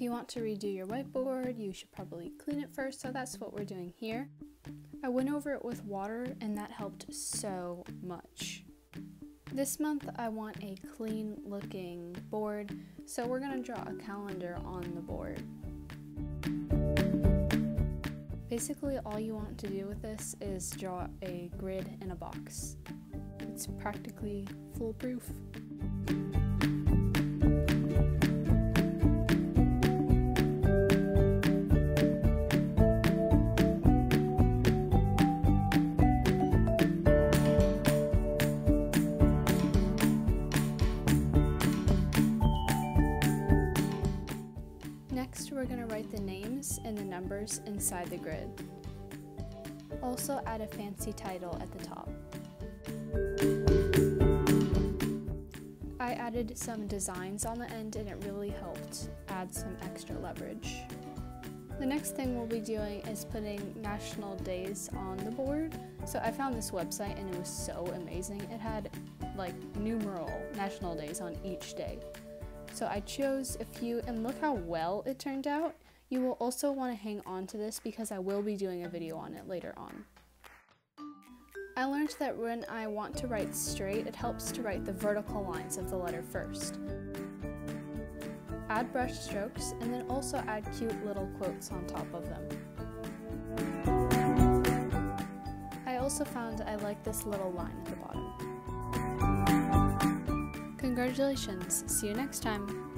If you want to redo your whiteboard, you should probably clean it first, so that's what we're doing here. I went over it with water and that helped so much. This month I want a clean looking board, so we're going to draw a calendar on the board. Basically all you want to do with this is draw a grid in a box. It's practically foolproof. Next, we're going to write the names and the numbers inside the grid. Also add a fancy title at the top. I added some designs on the end and it really helped add some extra leverage. The next thing we'll be doing is putting national days on the board. So I found this website and it was so amazing. It had like numeral national days on each day. So I chose a few and look how well it turned out. You will also want to hang on to this because I will be doing a video on it later on. I learned that when I want to write straight, it helps to write the vertical lines of the letter first. Add brush strokes and then also add cute little quotes on top of them. I also found I like this little line at the bottom. Congratulations, see you next time!